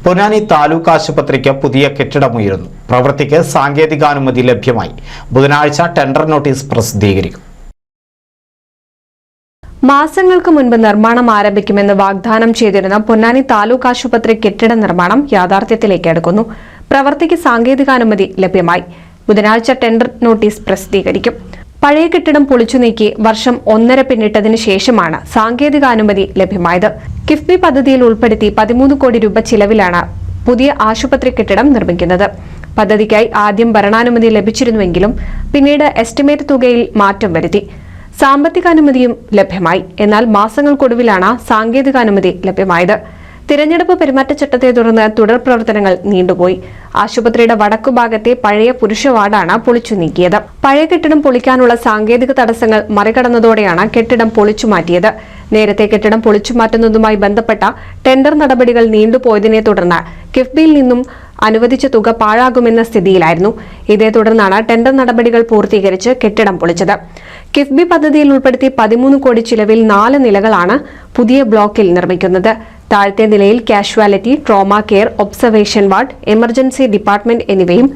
പൊന്നാനി താലൂക്ക് ആശുപത്രിക്ക് പുതിയ കെട്ടിടമുയരുന്നു. പ്രവൃത്തിക്ക് സാങ്കേതികാനുമതി ലഭ്യമായി. ബുധനാഴ്ച ടെൻഡർ നോട്ടീസ് പ്രസിദ്ധീകരിക്കും. മാസങ്ങൾക്ക് മുൻപ് നിർമ്മാണം ആരംഭിക്കുമെന്ന് വാഗ്ദാനം ചെയ്തിരുന്ന പൊന്നാനി താലൂക്ക് ആശുപത്രി കെട്ടിട നിർമ്മാണം യാഥാർത്ഥ്യത്തിലേക്ക് അടുക്കുന്നു. പ്രവൃത്തിക്ക് സാങ്കേതികാനുമതി ലഭ്യമായി. ബുധനാഴ്ച ടെൻഡർ നോട്ടീസ് പ്രസിദ്ധീകരിക്കും. പഴയ കെട്ടിടം പൊളിച്ചു നീക്കി വർഷം 1.5 പിന്നിട്ടതിനു ശേഷമാണ് സാങ്കേതികാനുമതി ലഭ്യമായത്. കിഫ്ബി പദ്ധതിയിൽ ഉൾപ്പെടുത്തി 13 കോടി രൂപ ചിലവിലാണ് പുതിയ ആശുപത്രി കെട്ടിടം നിർമ്മിക്കുന്നത്. പദ്ധതിക്കായി ആദ്യം ഭരണാനുമതി ലഭിച്ചിരുന്നുവെങ്കിലും പിന്നീട് എസ്റ്റിമേറ്റ് തുകയിൽ മാറ്റം വരുത്തി. സാമ്പത്തികാനുമതിയും ലഭ്യമായി. എന്നാൽ മാസങ്ങൾക്കൊടുവിലാണ് സാങ്കേതികാനുമതി ലഭ്യമായത്. തിരഞ്ഞെടുപ്പ് പെരുമാറ്റച്ചട്ടത്തെ തുടർന്ന് തുടർ പ്രവർത്തനങ്ങൾ നീണ്ടുപോയി. ആശുപത്രിയുടെ വടക്കുഭാഗത്തെ പഴയ പുരുഷ വാർഡാണ് പൊളിച്ചു നീക്കിയത്. പഴയ കെട്ടിടം പൊളിക്കാനുള്ള സാങ്കേതിക തടസ്സങ്ങൾ മറികടന്നതോടെയാണ് കെട്ടിടം പൊളിച്ചു മാറ്റിയത്. നേരത്തെ കെട്ടിടം പൊളിച്ചു മാറ്റുന്നതുമായി ബന്ധപ്പെട്ട ടെൻഡർ നടപടികൾ നീണ്ടുപോയതിനെ തുടർന്ന് കിഫ്ബിയിൽ നിന്നും അനുവദിച്ച തുക പാഴാകുമെന്ന സ്ഥിതിയിലായിരുന്നു. ഇതേ തുടർന്നാണ് ടെൻഡർ നടപടികൾ പൂർത്തീകരിച്ച് കെട്ടിടം പൊളിച്ചത്. കിഫ്ബി പദ്ധതിയിൽ ഉൾപ്പെടുത്തി 13 കോടി ചിലവിൽ 4 നിലകളാണ് പുതിയ ബ്ലോക്കിൽ നിർമ്മിക്കുന്നത്. താഴത്തെ നിലയിൽ casualty, trauma care, observation ward, emergency department എന്നിവയും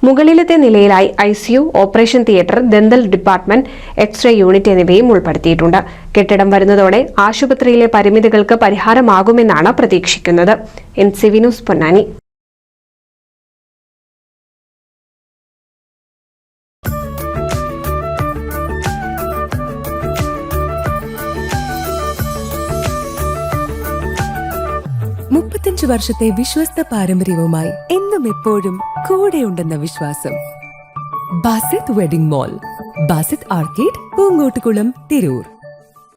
മുകളിലത്തെ നിലയിലായി ICU, operation theatre, dental department, X-ray unit എന്നിവയും ഉൾപ്പെടുത്തിയിട്ടുണ്ട്. കെട്ടിടം വരുന്നതോടെ ആശുപത്രിയിലെ പരിമിതികൾക്ക് പരിഹാരമാകുമെന്നാണ് പ്രതീക്ഷിക്കുന്നത്. NCV news Ponnani. വർഷത്തെ വിശ്വസ്ത പാരമ്പര്യവുമായി എന്നും എപ്പോഴും കൂടെയുണ്ടെന്ന വിശ്വാസം. Basith wedding mall, Basith arcade, Poongottukulam, Tirur.